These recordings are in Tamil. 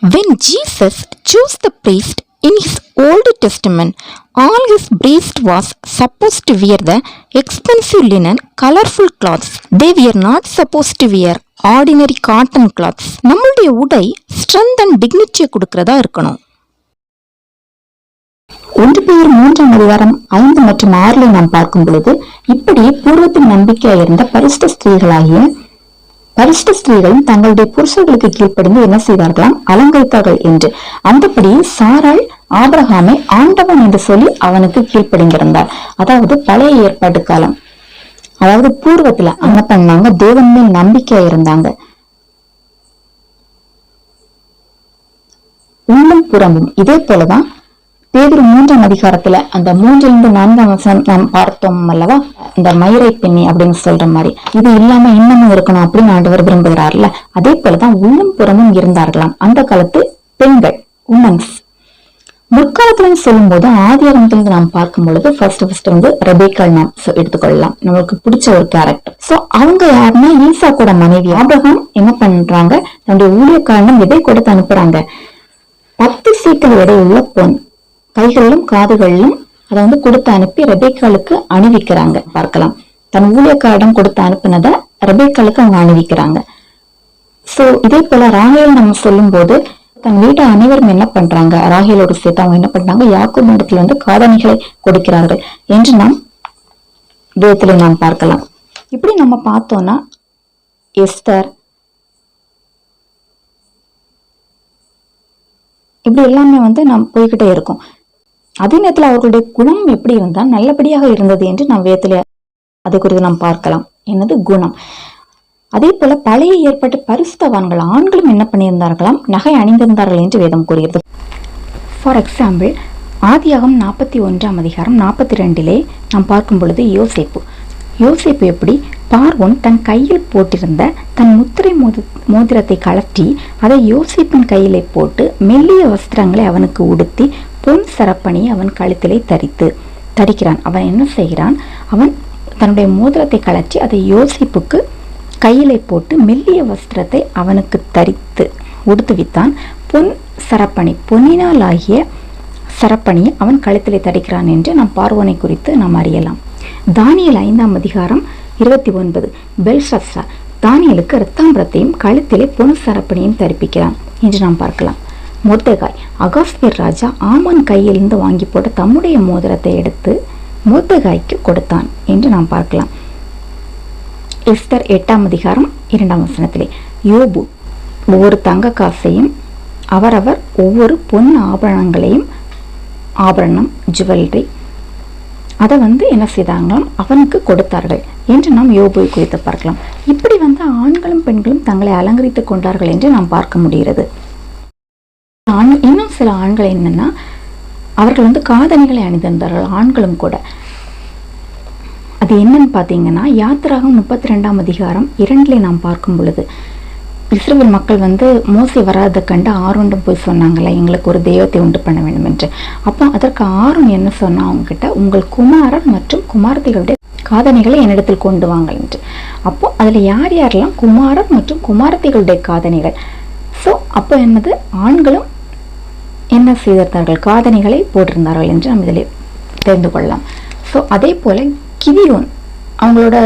When Jesus chose the priest in his Old Testament, all his priest was supposed to wear the expensive linen, colorful cloths. They were not supposed to wear ordinary cotton cloths. நம்மளுடைய உடை strength and dignity கொடுக்கிறதா இருக்கணும். 1 பேர் 3ஆம் அதிகாரம் 5 மற்றும் 6 நாம் பார்க்கும் பொழுது இப்படி பூர்வத்தின் நம்பிக்கையாக இருந்த பரிசுத்த ஸ்திரீகளும் தங்களுடைய புருஷர்களுக்கு கீழ்ப்படிந்து என்ன செய்தார்களாம், அலங்கரித்தார்கள் என்று. அந்தபடி சாராள் ஆபிரகாமை ஆண்டவன் என்று சொல்லி அவனுக்கு கீழ்ப்படிந்திருந்தார். அதாவது பழைய ஏற்பாட்டு காலம், அதாவது பூர்வத்துல என்ன பண்ணாங்க, தேவன் மேல் நம்பிக்கையா இருந்தாங்க. உள்ளும் புறமும் இதே போலதான் பேதுரு 3ஆம் அதிகாரத்துல அந்த 3-4 நாம் பார்த்தோம் அல்லவா, இந்த மயிரை பெண்ணி அப்படின்னு சொல்ற மாதிரி இது இல்லாம இன்னமும் இருக்கணும் அப்படின்னு ஆண்டவர் விரும்புகிறார்ல. அதே போலதான் உள்ளும் புறமும் இருந்தார்களாம் அந்த காலத்து பெண்கள், உமன்ஸ். முற்காலத்துல சொல்லும் போது ஆதியாகமத்திலிருந்து நாம் பார்க்கும் பொழுது ஃபர்ஸ்ட் வந்து ரெபேக்காள் நாம் எடுத்துக்கொள்ளலாம். நம்மளுக்கு பிடிச்ச ஒரு கேரக்டர். சோ அவங்க யாருன்னா ஈசா கூட மனைவி. ஆபிரகாம் என்ன பண்றாங்க, தன்னுடைய ஊழியக்காரனும் எதை கொடுத்து அனுப்புறாங்க, 10 சீக்கல் எடையுள்ள பொன், கைகளிலும் காதுகளிலும் அதை வந்து கொடுத்து அனுப்பி ரெபேக்காளுக்கு அணிவிக்கிறாங்க. பார்க்கலாம், தன் ஊழியக்காரிடம் கொடுத்து அனுப்பினதை ரெபேக்காளுக்கு அவங்க அணிவிக்கிறாங்க. சோ இதே போல ராகேல் நம்ம சொல்லும் போது தன் வீட்டை அனைவரும் என்ன பண்றாங்க, ராகேலோடு சேர்த்து அவங்க என்ன பண்றாங்க, யாக்கோபு இடத்துல வந்து காதணிகளை கொடுக்கிறார்கள் என்று நாம் வேதத்திலே நாம் பார்க்கலாம். இப்படி நம்ம பார்த்தோம்னா எஸ்தர் இப்படி எல்லாமே வந்து நாம் போய்கிட்டே இருக்கும். அதே நேரத்தில் அவர்களுடைய குணம் எப்படி இருந்தால் நல்லபடியாக இருந்தது என்று நாம் வேதத்திலே அதை குறித்து நாம் பார்க்கலாம். என்னது குணம். அதே போல பழைய ஏற்பட்ட பரிசுத்தவான்கள் ஆண்களும் என்ன பண்ணியிருந்தார்களாம், நகை அணிந்திருந்தார்கள் என்று வேதம் கூறுகிறது. ஃபார் எக்ஸாம்பிள் ஆதியாகமம் 41ஆம் அதிகாரம் 42 நாம் பார்க்கும் பொழுது யோசேப்பு எப்படி பார்வோன் தன் கையில் போட்டிருந்த தன் முத்திரை மோதிரத்தை கழற்றி அதை யோசேப்பின் கையிலே போட்டு மெல்லிய வஸ்திரங்களை அவனுக்கு உடுத்தி பொன் சரப்பணியை அவன் கழுத்திலே தரிக்கிறான். அவன் என்ன செய்கிறான், அவன் தன்னுடைய மோதிரத்தை கழற்றி அதை யோசேப்புக்கு கையிலே போட்டு மெல்லிய வஸ்திரத்தை அவனுக்கு தரித்து உடுத்துவித்தான். பொன் சரப்பணி, பொன்னினால் ஆகிய சரப்பணியை அவன் கழுத்திலே தரிக்கிறான் என்று நாம் பார்வோனை குறித்து நாம் அறியலாம். தானியேல் 5ஆம் அதிகாரம் 29 பெல்ஷத்சார் தானியேலுக்கு இரத்தாம்பரத்தையும் கழுத்திலே பொன் சரப்பணியும் தரிப்பிக்கிறான் என்று நாம் பார்க்கலாம். மொர்தெகாய் அகாஸ்வேர் ராஜா ஆமான் கையிலிருந்து வாங்கி போட்ட தம்முடைய மோதிரத்தை எடுத்து மொர்தெகாய்க்கு கொடுத்தான் என்று நாம் பார்க்கலாம். எஸ்தர் 8ஆம் அதிகாரம் 2ஆம் வசனத்திலே யோபு ஒவ்வொரு தங்க காசையும் அவரவர் ஒவ்வொரு பொன் ஆபரணம் ஜுவல்லரி அதை வந்து என்ன செய்தாங்களாம், அவனுக்கு கொடுத்தார்கள் என்று நாம் யோபுவை குறித்து பார்க்கலாம். இப்படி வந்து ஆண்களும் பெண்களும் தங்களை அலங்கரித்துக் கொண்டார்கள் என்று நாம் பார்க்க முடிகிறது. இன்னும் சில ஆண்கள் என்னன்னா, அவர்கள் வந்து காதணிகளை அணிந்திருந்தார்கள், ஆண்களும் கூட. அது என்னன்னு பார்த்தீங்கன்னா, யாத்திராகம் 32ஆம் அதிகாரம் 2 நாம் பார்க்கும் பொழுது இஸ்ரவேல் மக்கள் வந்து மோசே வராத கண்டு ஆரோனிடம் போய் சொன்னாங்கல்ல, எங்களுக்கு ஒரு தெய்வத்தை உண்டு பண்ண வேண்டும் என்று. அப்போ அதற்கு ஆரோன் என்ன சொன்னா, அவங்க கிட்ட உங்கள் குமாரர் மற்றும் குமாரத்திகளுடைய காதணிகளை என்னிடத்தில் கொண்டு வாங்கள் என்று. அப்போ அதுல யார் யாரெல்லாம் குமாரர் மற்றும் குமாரத்திகளுடைய காதணிகள். ஸோ அப்போ என்னது, ஆண்களும் என்ன செய்திருந்தார்கள், காதணிகளை போட்டிருந்தார்கள் என்று நம்ம இதில் தெரிந்து கொள்ளலாம். ஸோ அதே போல கிதியோன் அவங்களோட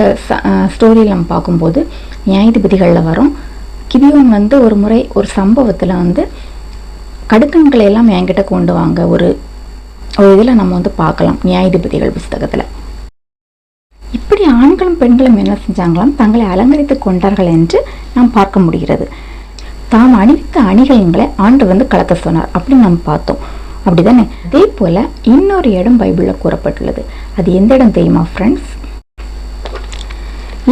ஸ்டோரியில் நம்ம பார்க்கும்போது நியாயாதிபதிகளில் வரும். கிதியோன் வந்து ஒரு முறை ஒரு சம்பவத்தில் வந்து கடுக்கன்களை எல்லாம் என்கிட்ட கொண்டு வாங்க ஒரு இதில் நம்ம வந்து பார்க்கலாம் நியாயாதிபதிகள் புஸ்தகத்தில். இப்படி ஆண்களும் பெண்களும் என்ன செஞ்சாங்களாம், தங்களை அலங்கரித்துக் கொண்டார்கள் என்று நாம் பார்க்க முடிகிறது. தாம் அணிவித்த அணிகலன்களை ஆண்டு வந்து கலக்க சொன்னார் அப்படின்னு நம்ம பார்த்தோம், அப்படிதானே. அதே போல இன்னொரு இடம் பைபிள்ல கூறப்பட்டுள்ளது. அது எந்த இடம் தெரியுமா ஃப்ரெண்ட்ஸ்?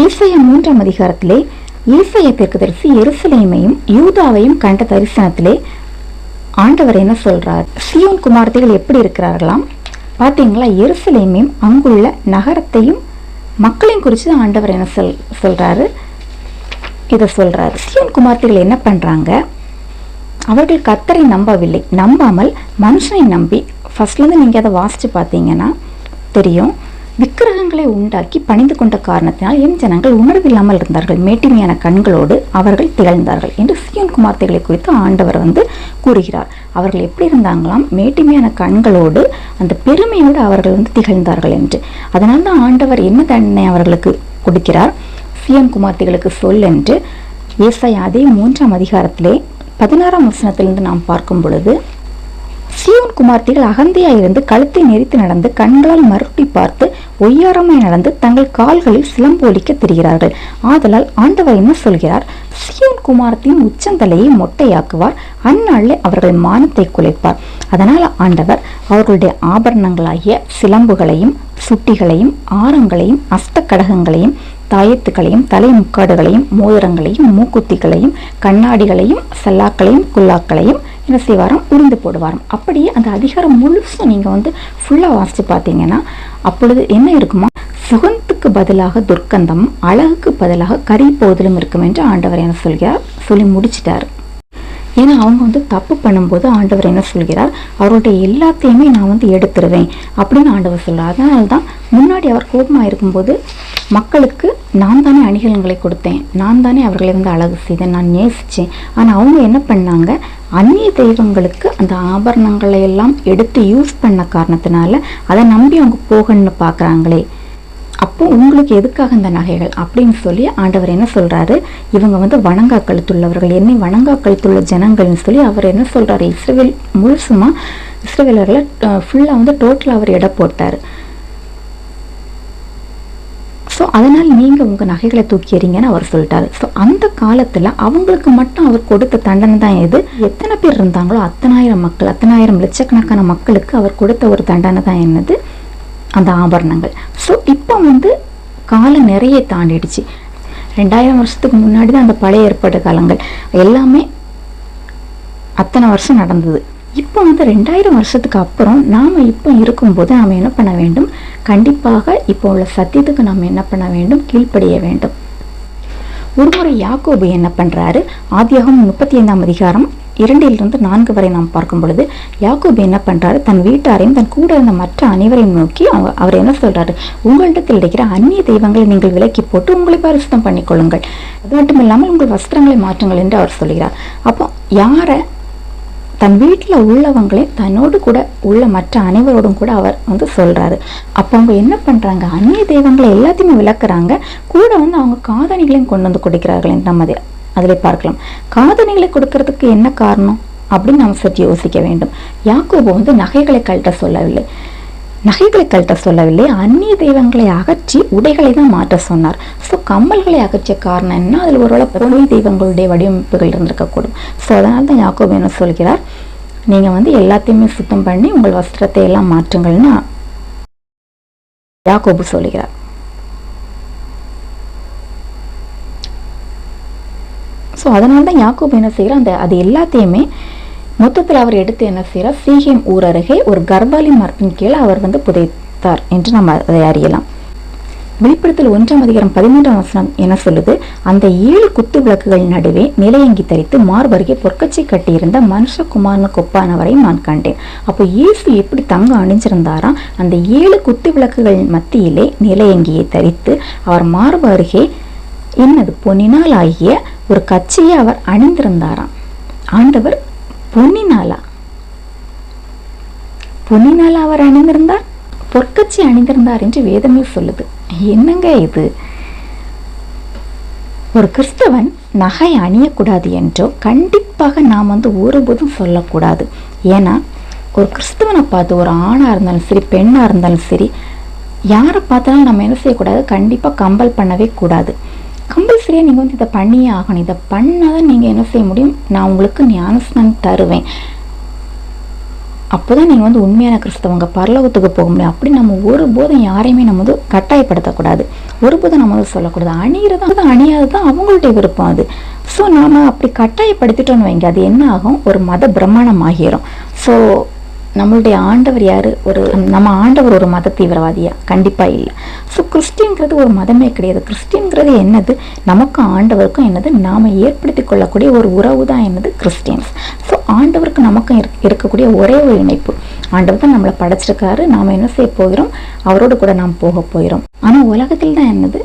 ஏசாயா 3ஆம் அதிகாரத்திலே ஏசாயா தீர்க்கதரிசி எருசலேமையும் யூதாவையும் கண்ட தரிசனத்திலே ஆண்டவர் என்ன சொல்றார், சீயோன் குமாரத்திகள் எப்படி இருக்கிறார்களாம் பார்த்தீங்களா, எருசலேமையும் அங்குள்ள நகரத்தையும் மக்களையும் குறித்து ஆண்டவர் என்ன சொல்றாரு, இதை சொல்றாரு. சீயோன் குமாரத்திகள் என்ன பண்றாங்க, அவர்கள் கர்த்தரை நம்பாமல் மனுஷனை நம்பி, ஃபர்ஸ்ட்லேருந்து நீங்கள் அதை வாசித்து பார்த்தீங்கன்னா தெரியும், விக்கிரகங்களை உண்டாக்கி பணிந்து கொண்ட காரணத்தினால் என் ஜனங்கள் உணர்வில்லாமல் இருந்தார்கள், மேட்டிமையான கண்களோடு அவர்கள் திகழ்ந்தார்கள் என்று சீயோன் குமார்த்திகளை குறித்து ஆண்டவர் கூறுகிறார். அவர்கள் எப்படி இருந்தாங்களாம்? மேட்டிமையான கண்களோடு அந்த பெருமையோடு அவர்கள் திகழ்ந்தார்கள் என்று. அதனால் தான் ஆண்டவர் என்ன தண்டனை அவர்களுக்கு கொடுக்கிறார்? சீயோன் குமார்த்திகளுக்கு சொல் என்று ஏசாயா அதே 3ஆம் அதிகாரத்திலே 16ஆம் வசனத்திலிருந்து நாம் பார்க்கும் பொழுது, சீயோன் குமார்த்திகள் அகந்தையாயிருந்து கழுத்தை நெறித்து நடந்து கண்களால் மறுபடி பார்த்து ஒய்யாரமாய் நடந்து தங்கள் கால்களில் சிலம்போலிக்க திரிகிறார்கள். ஆதலால் ஆண்டவர் என்ன சொல்கிறார்? சீயோன் குமாரத்தின் உச்சந்தலையை மொட்டையாக்குவார், அந்நாளில் அவர்கள் மானத்தை குலைப்பார். அதனால் ஆண்டவர் அவர்களுடைய ஆபரணங்களாகிய சிலம்புகளையும் சுட்டிகளையும் ஆரங்களையும் அஸ்தக்கடகங்களையும் தாயத்துக்களையும் தலை முக்காடுகளையும் மோதிரங்களையும் மூக்குத்திகளையும் கண்ணாடிகளையும் சல்லாக்களையும் குல்லாக்களையும் என்ன செய்வாராம்? உறிந்து போடுவாராம். அப்படியே அந்த அதிகாரம் முழுசும் நீங்க ஃபுல்லா வாசிச்சு பார்த்தீங்கன்னா அப்பொழுது என்ன இருக்குமா? சுகத்துக்கு பதிலாக துர்க்கந்தம், அழகுக்கு பதிலாக கரி போதலும் இருக்கும் என்று ஆண்டவர் என்ன சொல்கிறார்? சொல்லி முடிச்சிட்டாரு. ஏன்னா அவங்க தப்பு பண்ணும்போது ஆண்டவர் என்ன சொல்கிறார்? அவருடைய எல்லாத்தையுமே நான் எடுத்துருவேன் அப்படின்னு ஆண்டவர் சொல்றார். அதனால தான் முன்னாடி அவர் கோபமாக இருக்கும்போது மக்களுக்கு நான் தானே அணிகலன்களை கொடுத்தேன், நான் தானே அவர்களை அழகு செய்தேன், நான் நேசித்தேன். ஆனால் அவங்க என்ன பண்ணாங்க? அந்நிய தெய்வங்களுக்கு அந்த ஆபரணங்களை எல்லாம் எடுத்து யூஸ் பண்ண காரணத்தினால அதை நம்பி அவங்க போகணும்னு பார்க்குறாங்களே, அப்போ உங்களுக்கு எதுக்காக இந்த நகைகள் அப்படின்னு சொல்லி ஆண்டவர் என்ன சொல்றாரு? இவங்க வணங்கா கழுத்துள்ளவர்கள், என்னை வணங்கா கழுத்துள்ள ஜனங்கள்னு சொல்லி அவர் என்ன சொல்றாரு? இஸ்ரவேல் முழுசுமா இஸ்ரவேலர்களை ஃபுல்லாக டோட்டலாக அவர் எடை போட்டார். ஸோ அதனால் நீங்கள் உங்கள் நகைகளை தூக்கிடுறீங்கன்னு அவர் சொல்லிட்டாரு. ஸோ அந்த காலத்தில் அவங்களுக்கு மட்டும் அவர் கொடுத்த தண்டனை தான் எது? எத்தனை பேர் இருந்தாங்களோ அத்தனாயிரம் மக்கள், அத்தனாயிரம் லட்சக்கணக்கான மக்களுக்கு அவர் கொடுத்த ஒரு தண்டனை தான் என்னது? அந்த ஆபரணங்கள். ஸோ இப்போ காலம் நிறைய தாண்டிடுச்சு. 2000 வருஷத்துக்கு முன்னாடி தான் அந்த பழைய ஏற்பாடு காலங்கள் எல்லாமே அத்தனை வருஷம் நடந்தது. இப்போ 2000 வருஷத்துக்கு அப்புறம் நாம் இப்போ இருக்கும்போது நாம் என்ன பண்ண வேண்டும்? கண்டிப்பாக இப்போ உள்ள சத்தியத்துக்கு நாம் என்ன பண்ண வேண்டும்? கீழ்ப்படிய வேண்டும். ஒருமுறை யாக்கோபு என்ன பண்ணுறாரு? ஆதியாகமம் 35ஆம் அதிகாரம் 2-4 வரை நாம் பார்க்கும் பொழுது யாக்கோபு என்ன பண்றாரு? தன் வீட்டாரையும் தன் கூட இருந்த மற்ற அனைவரையும் நோக்கி அவர் என்ன சொல்றாரு? உங்களிடத்தில் இருக்கிற அந்நிய தெய்வங்களை நீங்கள் விலக்கி போட்டு உங்களை பரிசுத்தம் பண்ணிக்கொள்ளுங்கள், அது மட்டும் இல்லாமல் உங்கள் வஸ்திரங்களை மாற்றுங்கள் என்று அவர் சொல்கிறார். அப்போ யாரை? தன் வீட்டில் உள்ளவங்களே தன்னோடு கூட உள்ள மற்ற அனைவரோடும் கூட அவர் சொல்றாரு. அப்போ அவங்க என்ன பண்றாங்க? அந்நிய தெய்வங்களை எல்லாத்தையுமே விளக்குறாங்க, கூட அவங்க காதணிகளையும் கொண்டு கொடுக்கிறார்கள் என்று நம்ம அதில் பார்க்கலாம். காதணிகளை கொடுக்கறதுக்கு என்ன காரணம் அப்படின்னு நாம் சற்று யோசிக்க வேண்டும். யாக்கோபு நகைகளை கழட்ட சொல்லவில்லை, அந்நிய தெய்வங்களை அகற்றி உடைகளை தான் மாற்ற சொன்னார். ஸோ கம்மல்களை அகற்றிய காரணம் என்ன? அதில் ஒருவேளை பொருள் தெய்வங்களுடைய வடிவமைப்புகள் இருந்திருக்கக்கூடும். ஸோ அதனால தான் யாக்கோபு என்ன சொல்கிறார்? நீங்கள் எல்லாத்தையுமே சுத்தம் பண்ணி உங்கள் வஸ்திரத்தை எல்லாம் மாற்றுங்கள்னு யாக்கோபு சொல்கிறார். ஸோ அதனால தான் யாக்கோபு என்ன செய்கிறார்? அது எல்லாத்தையுமே மொத்தத்தில் அவர் எடுத்து என்ன செய்கிறார்? சீகேம் ஊர் அருகே ஒரு கர்பாலி மரத்தின் கீழே அவர் புதைத்தார் என்று நம்ம அதை அறியலாம். வெளிப்படுத்தல் 1ஆம் அதிகாரம் 13ஆம் வசனம் என்ன சொல்லுது? அந்த 7 குத்து விளக்குகள் நடுவே நிலையங்கி தரித்து மார்பருகே பொற்கச்சை கட்டியிருந்த மனுஷகுமாரனுக்கு ஒப்பானவரை நான் கண்டேன். அப்போ இயேசு எப்படி தங்கம் அணிஞ்சிருந்தாராம்? அந்த 7 குத்து விளக்குகள் மத்தியிலே நிலையங்கியை தரித்து அவர் மார்பு அருகே என்னது பொன்னினால் ஆகிய ஒரு கச்சையை அவர் அணிந்திருந்தாராம். ஆண்டவர் பொன்னினாலா அவர் அணிந்திருந்தார், பொற்கச்சி அணிந்திருந்தார் என்று வேதமே சொல்லுது. என்னங்க இது? ஒரு கிறிஸ்தவன் நகை அணியக்கூடாது என்றோ கண்டிப்பாக நாம் ஒருபோதும் சொல்லக்கூடாது. ஏன்னா ஒரு கிறிஸ்தவனை பார்த்து, ஒரு ஆணாக இருந்தாலும் சரி பெண்ணாக இருந்தாலும் சரி, யாரை பார்த்தாலும் நம்ம என்ன செய்யக்கூடாது? கண்டிப்பாக கம்பல் பண்ணவே கூடாது. கம்பல்சரியாக நீங்கள் இதை பண்ணியே ஆகணும். இதை பண்ணாதான் நீங்கள் என்ன செய்ய முடியும்? நான் உங்களுக்கு ஞானஸ்நானம் தருவேன், அப்போதான் நீங்கள் உண்மையான கிறிஸ்தவங்க பரலோகத்துக்கு போக முடியும். அப்படி நம்ம ஒருபோதும் யாரையுமே நம்ம கட்டாயப்படுத்தக்கூடாது, ஒருபோதும் நம்ம சொல்லக்கூடாது. அணியிறதான் அணியாது தான் அவங்களுடைய விருப்பம் அது. ஸோ நாம் அப்படி கட்டாயப்படுத்திட்டோன்னு வைங்க, அது என்ன ஆகும்? ஒரு மத பிரமாணம் ஆகிரும். ஸோ நம்மளுடைய ஆண்டவர் யாரு? நம்ம ஆண்டவர் ஒரு மத தீவிரவாதியா? கண்டிப்பா இல்லை. ஸோ கிறிஸ்டின்ங்கிறது ஒரு மதமே கிடையாது. கிறிஸ்டின்ங்கிறது என்னது? நமக்கும் ஆண்டவருக்கும் என்னது? நாம ஏற்படுத்தி கொள்ளக்கூடிய ஒரு உறவு தான் என்னது? கிறிஸ்டியன்ஸ். ஸோ ஆண்டவருக்கு நமக்கும் இருக்கக்கூடிய ஒரே ஒரு இணைப்பு. ஆண்டவர் தான் நம்மளை படைச்சிருக்காரு, நாம் என்ன செய்ய போகிறோம், அவரோடு கூட நாம் போக போகிறோம். ஆனால் உலகத்தில் தான் என்னது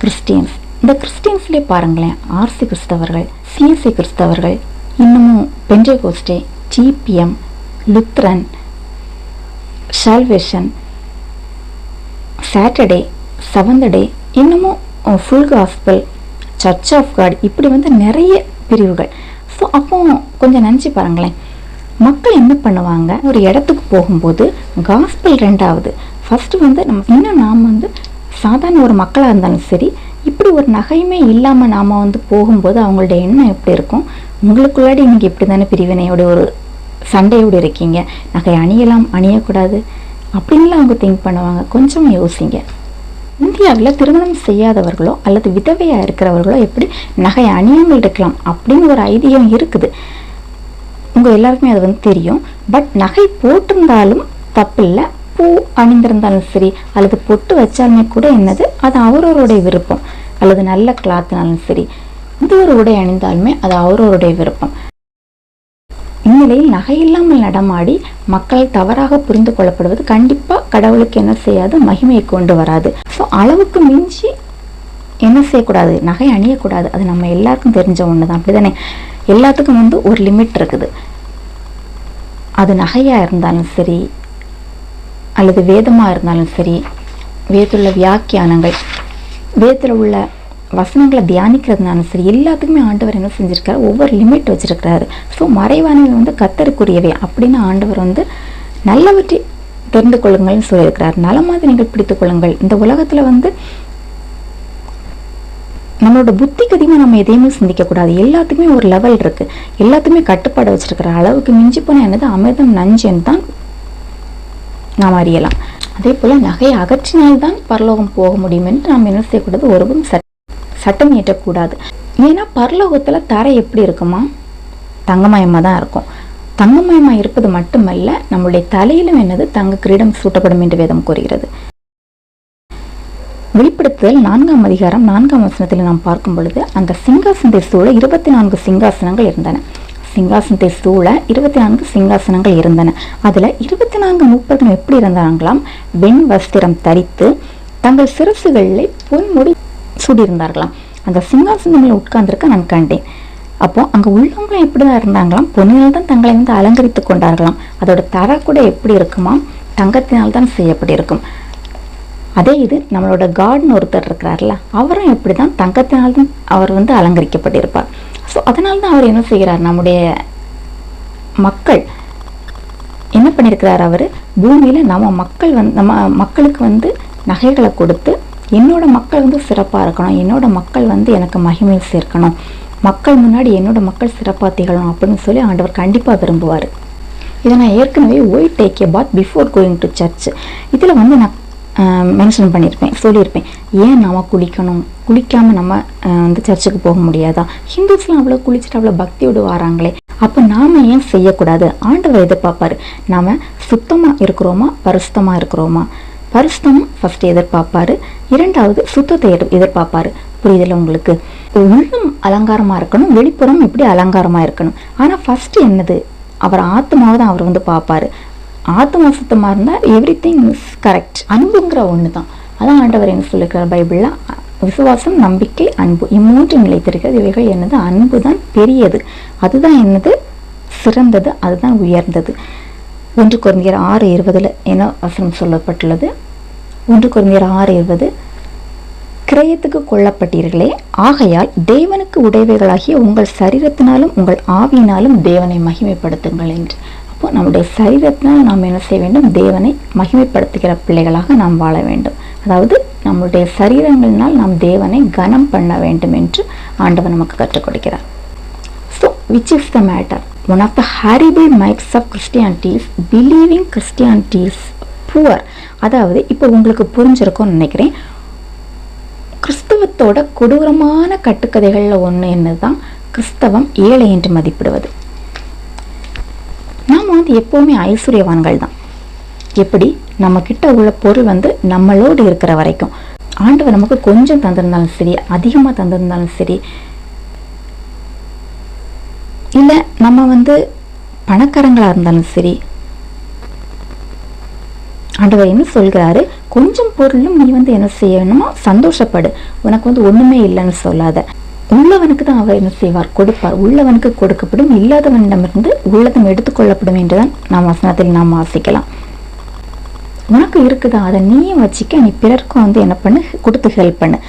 கிறிஸ்டியன்ஸ். இந்த கிறிஸ்டியன்ஸ்லேயே பாருங்களேன், ஆர்சி கிறிஸ்தவர்கள், சிஎஸ்சி கிறிஸ்தவர்கள், இன்னமும் Pentecost, TPM, Lutheran, Salvation, Saturday, seventh day, இன்னமும் full gospel, church of God, இப்படி வந்து நிறைய பிரிவுகள். ஸோ அப்போ கொஞ்சம் நினச்சி பாருங்களேன், மக்கள் என்ன பண்ணுவாங்க, ஒரு இடத்துக்கு போகும்போது காஸ்பல் ரெண்டாவது, ஃபஸ்ட்டு வந்து நாம் வந்து சாதாரண ஒரு மக்களாக இருந்தாலும் சரி, இப்படி ஒரு நகையுமே இல்லாமல் நாம் வந்து போகும்போது அவங்களுடைய எண்ணம் எப்படி இருக்கும், உங்களுக்குள்ளாடி நீங்கள் இப்படி தானே பிரிவினையோட ஒரு சண்டையோடு இருக்கீங்க, நகை அணியலாம் அணியக்கூடாது அப்படின்லாம் அவங்க திங்க் பண்ணுவாங்க. கொஞ்சம் யோசிங்க. இந்தியாவில் திருமணம் செய்யாதவர்களோ அல்லது விதவையாக இருக்கிறவர்களோ எப்படி நகை அணியாமல் இருக்கலாம் அப்படின்னு ஒரு ஐதீகம் இருக்குது. உங்கள் எல்லாருக்குமே அது வந்து தெரியும். பட் நகை போட்டிருந்தாலும் தப்பில்லை, பூ அணிந்திருந்தாலும் சரி, அல்லது பொட்டு வச்சாலுமே கூட என்னது, அது அவரவருடைய விருப்பம். அல்லது நல்ல கிளாத்னாலும் சரி, எந்த ஒரு உடை அணிந்தாலுமே அது அவரவருடைய விருப்பம். இந்நிலையில் நகை இல்லாமல் நடமாடி மக்கள் தவறாக புரிந்து கொள்ளப்படுவது கண்டிப்பாக கடவுளுக்கு என்ன செய்யாது, மகிமையை கொண்டு வராது. ஸோ அளவுக்கு மிஞ்சி என்ன செய்யக்கூடாது, நகை அணியக்கூடாது. அது நம்ம எல்லாருக்கும் தெரிஞ்ச ஒன்று தான், அப்படி தானே? எல்லாத்துக்கும் வந்து ஒரு லிமிட் இருக்குது. அது நகையாக இருந்தாலும் சரி, அல்லது வேதமாக இருந்தாலும் சரி, வேதத்தில் உள்ள வியாக்கியானங்கள், வேதத்தில் உள்ள வசனங்களை தியானிக்கிறதுனாலும் சரி, எல்லாத்துக்குமே ஆண்டவர் என்ன செஞ்சிருக்காரு, ஒவ்வொரு லிமிட் வச்சிருக்கிறாரு. ஸோ மறைவானவை வந்து கர்த்தருக்குரியவை அப்படின்னு ஆண்டவர் வந்து நல்லவற்றை தெரிந்து கொள்ளுங்கள்னு சொல்லியிருக்கிறார். நலமாக நீங்கள் பிடித்துக் கொள்ளுங்கள். இந்த உலகத்தில் வந்து நம்மளோட புத்திக்கு அதிகமாக நம்ம எதையுமே சிந்திக்கக்கூடாது. எல்லாத்துக்குமே ஒரு லெவல் இருக்குது, எல்லாத்துக்குமே கட்டுப்பாடு வச்சிருக்கிற. அளவுக்கு மிஞ்சி போனால் என்னது, அமிர்தம் நஞ்சுன்னு தான் நாம் அறியலாம். அதே போல் நகையை அகற்றினால்தான் பரலோகம் போக முடியும் என்று நாம் என்ன செய்யக்கூடாது, ஒருவரும் சட்டம் இயற்றக்கூடாது. ஏன்னா பரலோகத்தில் தரை எப்படி இருக்குமா, தங்கமயமாக தான் இருக்கும். தங்கமயமாக இருப்பது மட்டுமல்ல, நம்மளுடைய தலையிலும் என்னது, தங்க கிரீடம் சூட்டப்படும் என்று வேதம் கூறுகிறது. வெளிப்படுத்துதல் 4ஆம் அதிகாரம் 4ஆம் வசனத்தில் நாம் பார்க்கும் பொழுது, அந்த சிங்காசனத்தை சூழ 24 சிங்காசனங்கள் இருந்தன. சிங்காசனத்தை சூழ 24 சிங்காசனங்கள் இருந்தன. அதில் 24 மூப்பர்களும் எப்படி இருந்தாங்களாம், வெண் வஸ்திரம் தரித்து தங்கள் சிரசுகளில் பொன்முடி சூடியிருந்தார்களாம். அந்த சிங்காசனங்களில் உட்கார்ந்திருக்க நான் கண்டேன். அப்போ அங்கே உள்ளவங்களும் எப்படி தான் இருந்தாங்களாம், பொன்னினால் தான் தங்களை வந்து அலங்கரித்து கொண்டார்களாம். அதோட தர கூட எப்படி இருக்குமா, தங்கத்தினால் தான் செய்யப்பட்டிருக்கும். அதே இது நம்மளோட காட்னு ஒருத்தர் இருக்கிறார்ல, அவரும் எப்படி தான் தங்கத்தினால் தான் அவர் வந்து அலங்கரிக்கப்பட்டிருப்பார். ஸோ அதனால தான் அவர் என்ன செய்கிறார், நம்முடைய மக்கள் என்ன பண்ணியிருக்கிறார், அவர் பூமியில் நம்ம மக்களுக்கு வந்து நகைகளை கொடுத்து, என்னோட மக்கள் வந்து சிறப்பாக இருக்கணும், என்னோட மக்கள் வந்து எனக்கு மகிமை சேர்க்கணும், மக்கள் முன்னாடி என்னோட மக்கள் சிறப்பாக திகழணும் அப்படின்னு சொல்லி ஆண்டவர் கண்டிப்பாக விரும்புவார். இதை நான் ஏற்கனவே why take a bath before going to church இதில் வந்து நான் மென்ஷன் பண்ணியிருப்பேன், சொல்லியிருப்பேன். ஏன் நம்ம குளிக்காமல் நம்ம வந்து சர்ச்சுக்கு போக முடியாதா? ஹிந்துஸ்லாம் அவ்வளோ குளிச்சுட்டு அவ்வளோ பக்தியோடு வராங்களே, அப்போ நாம் ஏன் செய்யக்கூடாது? ஆண்டவர் எதிர்பார்ப்பார், நாம் சுத்தமாக இருக்கிறோமா, பரிசுத்தமாக இருக்கிறோமா? பரிசுத்தம் ஃபஸ்ட்டு எதிர்பார்ப்பார், இரண்டாவது சுத்தத்தை எதிர்பார்ப்பார். புரியுதில்ல உங்களுக்கு? உள்ளம் அலங்காரமாக இருக்கணும், வெளிப்புறம் இப்படி அலங்காரமாக இருக்கணும். ஆனால் ஃபஸ்ட்டு என்னது, அவர் ஆத்மாவை தான் அவர் வந்து பார்ப்பார். ஆத்மா சுத்தமாக இருந்தால் எவ்ரி திங் இஸ் கரெக்ட். அன்புங்கிற ஒன்று தான், அதான் ஆண்டவர் என்ன சொல்லியிருக்கிறார் பைபிளில், விசுவாசம், நம்பிக்கை, அன்பு, இம்மூன்று நிலைத்திருக்கிறது. இவைகள் என்னது, அன்பு தான் பெரியது, அதுதான் என்னது சிறந்தது, அதுதான் உயர்ந்தது. 1 கொரிந்தியர் 6:20 என்ன வசனம் சொல்லப்பட்டுள்ளது? 1 கொரிந்தியர் 6:20, கிரயத்துக்கு கொல்லப்பட்டீர்களே, ஆகையால் தேவனுக்கு உடையவைகளாகிய உங்கள் சரீரத்தினாலும் உங்கள் ஆவியினாலும் தேவனை மகிமைப்படுத்துங்கள் என்று. அப்போ நம்முடைய சரீரத்தினால் நாம் என்ன செய்ய வேண்டும், தேவனை மகிமைப்படுத்துகிற பிள்ளைகளாக நாம் வாழ வேண்டும். அதாவது நம்முடைய சரீரங்களினால் நாம் தேவனை கனம் பண்ண வேண்டும் என்று ஆண்டவர் நமக்கு கற்றுக் கொடுக்கிறார். So which is the matter? One of the horrible myths of Christianity is believing Christianity is poor. அதாவது இப்போ உங்களுக்கு புரிஞ்சிருக்கும்னு நினைக்கிறேன். கிறிஸ்தவத்தோட கொடூரமான கட்டுக்கதைகளில் ஒன்று என்னதுதான், கிறிஸ்தவம் ஏழை என்று மதிப்பிடுவது. நாம் வந்து எப்போவுமே ஐஸ்வர்யவான்கள் தான். எப்படி, நம்ம கிட்ட உள்ள பொருள் வந்து நம்மளோடு இருக்கிற வரைக்கும், ஆண்டவர் நமக்கு கொஞ்சம் தந்திருந்தாலும் சரி, அதிகமாக தந்திருந்தாலும் சரி, இல்லை நம்ம வந்து பணக்காரங்களா இருந்தாலும் சரி, ஆண்டவர் என்ன சொல்கிறாரு, கொஞ்சம் பொருளும் நீ வந்து என்ன செய்யணுமா, சந்தோஷப்படு, உனக்கு வந்து ஒண்ணுமே இல்லைன்னு சொல்லாத. உள்ளவனுக்கு தான் அவர் என்ன செய்வார், கொடுப்பார். உள்ளவனுக்கு கொடுக்கப்படும், இல்லாதவனிடமிருந்து உள்ளதும் எடுத்துக்கொள்ளப்படும் என்றுதான் நாம் வசனத்தில் நாம் வாசிக்கலாம். உனக்கு இருக்குதா, அதை நீயும் வச்சுக்க, நீ பிறருக்கும் வந்து என்ன பண்ணு, கொடுத்து ஹெல்ப் பண்ணு.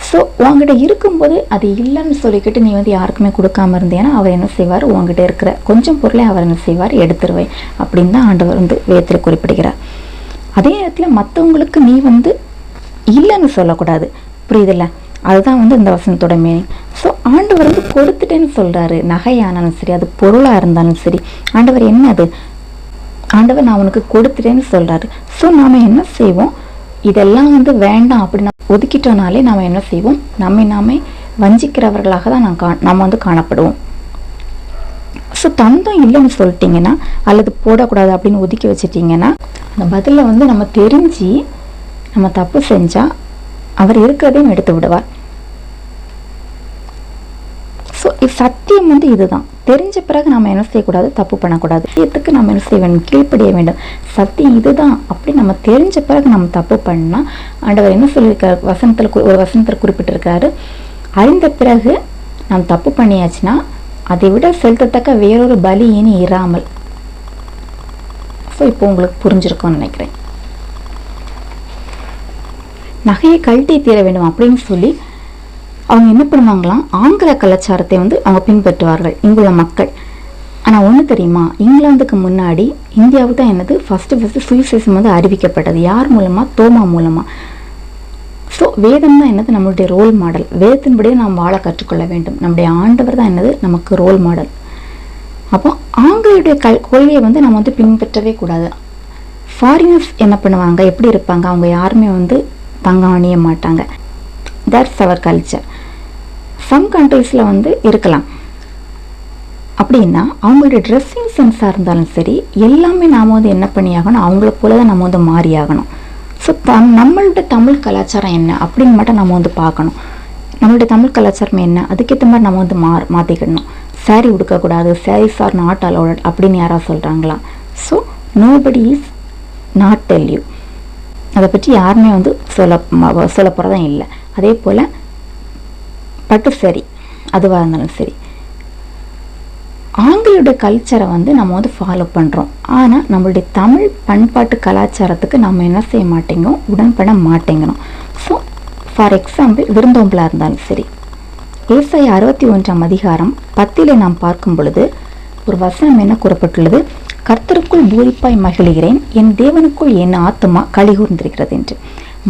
ஸோ உங்ககிட்ட இருக்கும்போது அது இல்லைன்னு சொல்லிக்கிட்டு நீ வந்து யாருக்குமே கொடுக்காம இருந்தேன்னா அவர் என்ன செய்வார், உங்ககிட்ட இருக்கிற கொஞ்சம் பொருளை அவர் என்ன செய்வார், எடுத்துருவேன் அப்படின்னு தான் ஆண்டவர் வந்து வேதத்தில் குறிப்பிடுகிறார். அதே நேரத்தில் மற்றவங்களுக்கு நீ வந்து இல்லைன்னு சொல்லக்கூடாது, புரியுதில்ல? அதுதான் வந்து இந்த வசனத்தோட மீனிங். ஸோ ஆண்டவர் வந்து கொடுத்துட்டேன்னு சொல்கிறாரு. நகையானாலும் சரி, அது பொருளாக இருந்தாலும் சரி, ஆண்டவர் என்னது, ஆண்டவர் நான் உனக்கு கொடுத்துட்டேன்னு சொல்கிறாரு. ஸோ நாம் என்ன செய்வோம், இதெல்லாம் வந்து வேண்டாம் அப்படின்னு ஒதுக்கிட்டோனாலே நாம் என்ன செய்வோம், நாமே வஞ்சிக்கிறவர்களாக தான் நம்ம வந்து காணப்படுவோம். ஸோ தந்தம் இல்லைன்னு சொல்லிட்டீங்கன்னா, அல்லது போடக்கூடாது அப்படின்னு ஒதுக்கி வச்சுட்டிங்கன்னா, அந்த பதிலை வந்து நம்ம தெரிஞ்சு நம்ம தப்பு செஞ்சால் அவர் இருக்கிறதையும் எடுத்து விடுவார். ஸோ சத்தியம் வந்து இதுதான். தெரிஞ்ச பிறகு நம்ம என்ன செய்யக்கூடாது, தப்பு பண்ணக்கூடாது. சத்தியத்துக்கு நம்ம என்ன செய்ய வேண்டும், கீழ்ப்படிய வேண்டும். சத்தியம் இதுதான் அப்படி நம்ம தெரிஞ்ச பிறகு நம்ம தப்பு பண்ணால், ஆண்டவர் என்ன சொல்லியிருக்காரு, ஒரு வசனத்தில் குறிப்பிட்டிருக்காரு, அறிந்த பிறகு நாம் தப்பு பண்ணியாச்சுன்னா அதை விட செலுத்தத்தக்க வேறொரு பலி இனி இராமல். ஸோ இப்போ உங்களுக்கு புரிஞ்சிருக்கும்னு நினைக்கிறேன். நகையை கழட்டி தீர வேண்டும் அப்படின்னு சொல்லி அவங்க என்ன பண்ணுவாங்களாம், ஆங்கில கலாச்சாரத்தை வந்து அவங்க பின்பற்றுவார்கள் இங்குள்ள மக்கள். ஆனால் ஒன்று தெரியுமா, இங்கிலாந்துக்கு முன்னாடி இந்தியாவுக்கு தான் என்னது ஃபஸ்ட்டு சுவிசேஷம் வந்து அறிவிக்கப்பட்டது. யார் மூலமாக, தோமா மூலமாக. ஸோ வேதம் தான் என்னது, நம்மளுடைய ரோல் மாடல். வேதத்தின்படியே நாம் வாழ கற்றுக்கொள்ள வேண்டும். நம்முடைய ஆண்டவர் தான் என்னது, நமக்கு ரோல் மாடல். அப்போ ஆங்கிலேயுடைய கொள்கையை வந்து நம்ம வந்து பின்பற்றவே கூடாது. ஃபாரினர்ஸ் என்ன பண்ணுவாங்க, எப்படி இருப்பாங்க, அவங்க யாருமே வந்து தங்கம் அணிய மாட்டாங்க. That's our culture. சம் கண்ட்ரீஸில் வந்து இருக்கலாம். அப்படின்னா அவங்களுடைய ட்ரெஸ்ஸிங் சென்ஸாக இருந்தாலும் சரி, எல்லாமே நாம் வந்து என்ன பண்ணியாகணும், அவங்கள போல தான் நம்ம வந்து மாறி ஆகணும். ஸோ நம்மளுடைய தமிழ் கலாச்சாரம் என்ன அப்படின்னு மட்டும் நம்ம வந்து பார்க்கணும். நம்மளுடைய தமிழ் கலாச்சாரம் என்ன, அதுக்கேற்ற மாதிரி நம்ம வந்து மாற்றிக்கணும். சாரீ உடுக்கக்கூடாது, சாரீஸ் ஆர் நாட் அலோட் அப்படின்னு யாராவது சொல்கிறாங்களா? So nobody is not tell you. அதை பற்றி யாருமே வந்து சொல்ல போகிறதான் இல்லை. அதே போல் பட்டு சரி, அதுவாக இருந்தாலும் சரி, ஆங்கிலோட கல்ச்சரை வந்து நம்ம வந்து ஃபாலோ பண்ணுறோம். ஆனால் நம்மளுடைய தமிழ் பண்பாட்டு கலாச்சாரத்துக்கு நம்ம என்ன செய்ய மாட்டேங்கிறோம், உடன்பட மாட்டேங்கிறோம். ஸோ ஃபார் எக்ஸாம்பிள், விருந்தோம்பலாக இருந்தாலும் சரி, ஏசாயா 61 அதிகாரம் 10 நாம் பார்க்கும் பொழுது ஒரு வசனம் என்ன கூறப்பட்டுள்ளது, கர்த்தருக்குள் பூரிப்பாய் மகிழ்கிறேன், என் தேவனுக்குள் என் ஆத்துமா களிகூர்ந்திருக்கிறது என்று.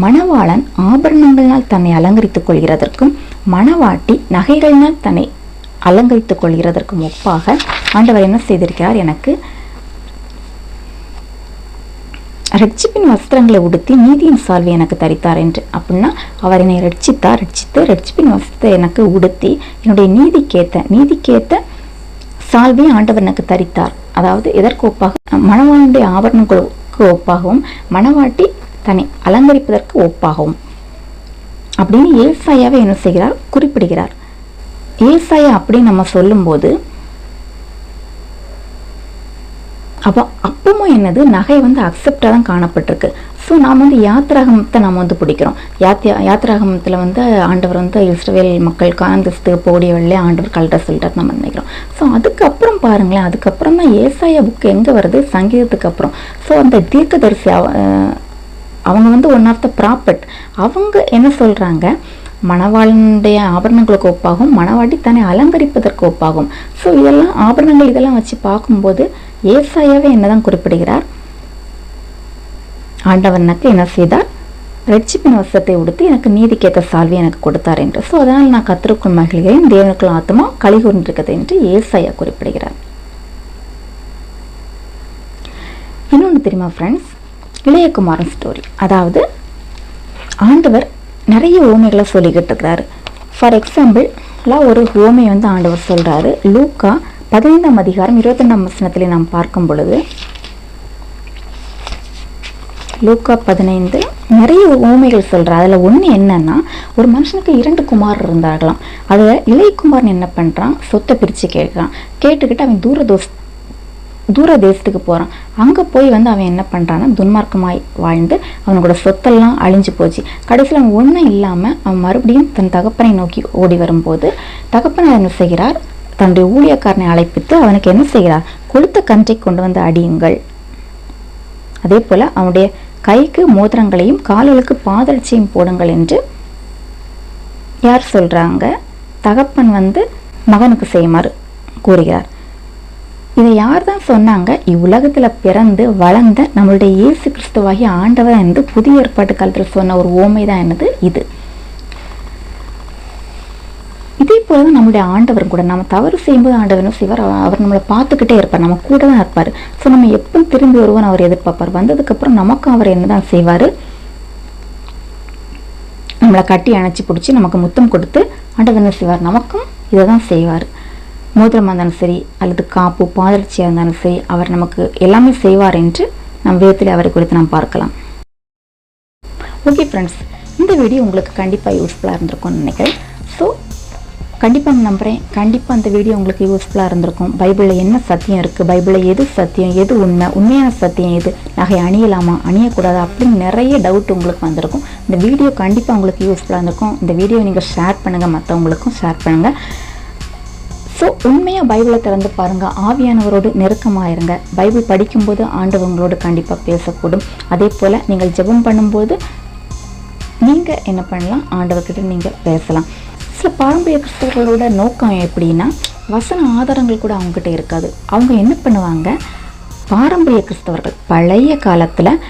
மணவாளன் ஆபரணங்களினால் தன்னை அலங்கரித்துக் கொள்கிறதற்கும் மணவாட்டி நகைகளினால் தன்னை அலங்கரித்துக் கொள்கிறதற்கும் ஒப்பாக ஆண்டவர் என்ன செய்திருக்கிறார், எனக்கு ரட்சிப்பின் வஸ்திரங்களை உடுத்தி நீதியின் சால்வை எனக்கு தரித்தார் என்று. அப்படின்னா அவர் என்னை ரட்சித்து ரட்சிப்பின் வஸ்திரத்தை எனக்கு உடுத்தி என்னுடைய நீதிக்கேத்த சால்வையை ஆண்டவர் எனக்கு தரித்தார். அதாவது எதற்கு ஒப்பாக, மணவாளனுடைய ஆபரணங்களுக்கு ஒப்பாகவும் மணவாட்டி தன்னை அலங்கரிப்பதற்கு ஒப்பாகவும் அப்படின்னு ஏசாயாவை என்ன செய்கிறார், குறிப்பிடுகிறார். ஏசாயா அப்படின்னு நம்ம சொல்லும்போது அப்பவும் என்னது, நகை வந்து அக்செப்டாக தான் காணப்பட்டிருக்கு. ஸோ நாம் வந்து யாத்திராகமத்தை நம்ம வந்து பிடிக்கிறோம். யாத்திராகமத்தில் வந்து ஆண்டவர் வந்து இஸ்ரவேல் மக்கள் காந்தஸ்துக்கு போடிய வெள்ளை ஆண்டவர் கல்ற சொல்லிட்டார் நம்ம நினைக்கிறோம். ஸோ அதுக்கப்புறம் பாருங்களேன், அதுக்கப்புறம் தான் ஏசாயா புக் எங்கே வருது, சங்கீதத்துக்கு அப்புறம். ஸோ அந்த தீர்க்கதரிசி அவங்க வந்து ஒன் ஆஃப் த ப்ராப்பர்ட். அவங்க என்ன சொல்கிறாங்க, மணவாளனுடைய ஆபரணங்களுக்கு ஒப்பாகும், மணவாட்டி தன்னை அலங்கரிப்பதற்கு ஒப்பாகும். ஸோ இதெல்லாம் ஆபரணங்கள் இதெல்லாம் வச்சு பார்க்கும்போது ஏசாயாவே என்னதான் குறிப்பிடுகிறார், ஆண்டவனுக்கு என்ன செய்தார், ரட்சிப்பின் வஸ்திரத்தை உடுத்தி எனக்கு நீதிக்கேற்ற சால்வி எனக்கு கொடுத்தார் என்று. ஸோ அதனால் நான் கர்த்தருக்குள் மகிழ்கிறேன், தேவனுக்குள் ஆத்துமா களிகூர்ந்திருக்கிறது என்று ஏசாயா குறிப்பிடுகிறார். இன்னொன்று தெரியுமா ஃப்ரெண்ட்ஸ், இளையகுமாரன் ஸ்டோரி. அதாவது ஆண்டவர் நிறைய ஓமைகளை சொல்லிக்கிட்டு இருக்கிறாரு. ஃபார் எக்ஸாம்பிள் ஒரு ஓமை வந்து ஆண்டவர் சொல்றாரு. லூக்கா 15 அதிகாரம் 22 வசனத்திலே நாம் பார்க்கும் பொழுது, லூக்கா 15 நிறைய ஓமைகள் சொல்றார். அதில் ஒன்று என்னன்னா, ஒரு மனுஷனுக்கு 2 குமாரர் இருந்தார்களாம். அதில் இளையகுமாரன் என்ன பண்ணுறான், சொத்தை பிரித்து கேட்குறான். கேட்டுக்கிட்டு அவன் தூர தேசத்துக்கு போகிறான். அங்கே போய் வந்து அவன் என்ன பண்ணுறான்னா துன்மார்க்கமாய் வாழ்ந்து அவனோட சொத்தெல்லாம் அழிஞ்சு போச்சு. கடைசியில் அவன் ஒன்றும் இல்லாமல் அவன் மறுபடியும் தன் தகப்பனை நோக்கி ஓடி வரும்போது தகப்பனை என்ன செய்கிறார், தன்னுடைய ஊழியக்காரனை அழைப்பித்து அவனுக்கு என்ன செய்கிறார், கொழுத்த கன்றை கொண்டு வந்து அடியுங்கள், அதே போல் அவனுடைய கைக்கு மோதிரங்களையும் கால்களுக்கு பாதரட்சியும் போடுங்கள் என்று யார் சொல்கிறாங்க, தகப்பன் வந்து மகனுக்கு செய்யுமாறு கூறுகிறார். இதை யார் தான் சொன்னாங்க, இவ்வுலகத்தில் பிறந்து வளர்ந்த நம்மளுடைய இயேசு கிறிஸ்துவாகிய ஆண்டவர் என்று புதிய ஏற்பாட்டு காலத்தில் சொன்ன ஒரு ஓமை தான் என்னது இது. இதே போல தான் நம்மளுடைய ஆண்டவர் கூட நம்ம தவறு செய்யும்போது ஆண்டவர் என்ன செய்வார், அவர் நம்மளை பார்த்துக்கிட்டே இருப்பார், நம்ம கூட தான் இருப்பார். ஸோ நம்ம எப்போ திரும்பி வருவோன்னு அவர் எதிர்பார்ப்பார். வந்ததுக்கப்புறம் நமக்கும் அவர் என்ன தான் செய்வார், நம்மளை கட்டி அணைச்சி பிடிச்சி நமக்கு முத்தம் கொடுத்து ஆண்டவர் என்ன செய்வார், நமக்கும் இதை தான் செய்வார். மோதிரமாக இருந்தாலும் சரி அல்லது காப்பு பாதரட்சியாக இருந்தாலும் சரி அவர் நமக்கு எல்லாமே செய்வார் என்று நம் வேதத்தில் அவரை குறித்து நாம் பார்க்கலாம். ஓகே ஃப்ரெண்ட்ஸ், இந்த வீடியோ உங்களுக்கு கண்டிப்பாக யூஸ்ஃபுல்லாக இருந்திருக்கும்னு நினைக்கிறேன். ஸோ கண்டிப்பாக நம்புகிறேன், கண்டிப்பாக அந்த வீடியோ உங்களுக்கு யூஸ்ஃபுல்லாக இருந்திருக்கும். பைபிளில் என்ன சத்தியம் இருக்குது, பைபிளில் எது சத்தியம் எது உண்மை, உண்மையான சத்தியம் எது, நகை அணியலாமா அணியக்கூடாது அப்படின்னு நிறைய டவுட் உங்களுக்கு வந்திருக்கும். இந்த வீடியோ கண்டிப்பாக உங்களுக்கு யூஸ்ஃபுல்லாக இருந்திருக்கும். இந்த வீடியோ நீங்கள் ஷேர் பண்ணுங்கள், மற்றவங்களுக்கும் ஷேர் பண்ணுங்கள். ஸோ உண்மையாக பைபிளை திறந்து பாருங்கள், ஆவியானவரோடு நெருக்கமாயிருங்க. பைபிள் படிக்கும்போது ஆண்டவங்களோடு கண்டிப்பாக பேசக்கூடும். அதே போல் நீங்கள் ஜெபம் பண்ணும்போது நீங்கள் என்ன பண்ணலாம், ஆண்டவர்கிட்ட நீங்கள் பேசலாம். சில பாரம்பரிய கிறிஸ்தவர்களோட நோக்கம் எப்படின்னா, வசன ஆதாரங்கள் கூட அவங்ககிட்ட இருக்காது. அவங்க என்ன பண்ணுவாங்க, பாரம்பரிய கிறிஸ்தவர்கள் பழைய காலத்தில்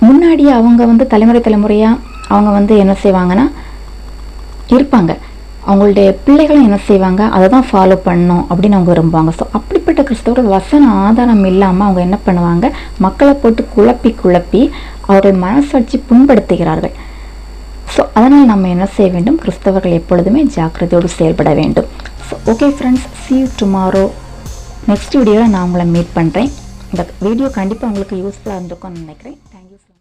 முன்னாடியே அவங்க வந்து தலைமுறையாக அவங்க வந்து என்ன செய்வாங்கன்னா இருப்பாங்க. அவங்களுடைய பிள்ளைகளும் என்ன செய்வாங்க, அதை தான் ஃபாலோ பண்ணணும் அப்படின்னு அவங்க விரும்புவாங்க. ஸோ அப்படிப்பட்ட கிறிஸ்தவர்கள் வசன ஆதாரம் இல்லாமல் அவங்க என்ன பண்ணுவாங்க, மக்களை போட்டு குழப்பி அவர்கள் மனசாட்சி புண்படுத்துகிறார்கள். ஸோ அதனால் நம்ம என்ன செய்ய வேண்டும், கிறிஸ்தவர்கள் எப்பொழுதுமே ஜாக்கிரதையோடு செயல்பட வேண்டும். So okay friends, see you tomorrow. Next வீடியோவில் நான் உங்களை மீட் பண்ணுறேன். இந்த வீடியோ கண்டிப்பாக உங்களுக்கு யூஸ்ஃபுல்லாக இருந்திருக்கும்னு நினைக்கிறேன்.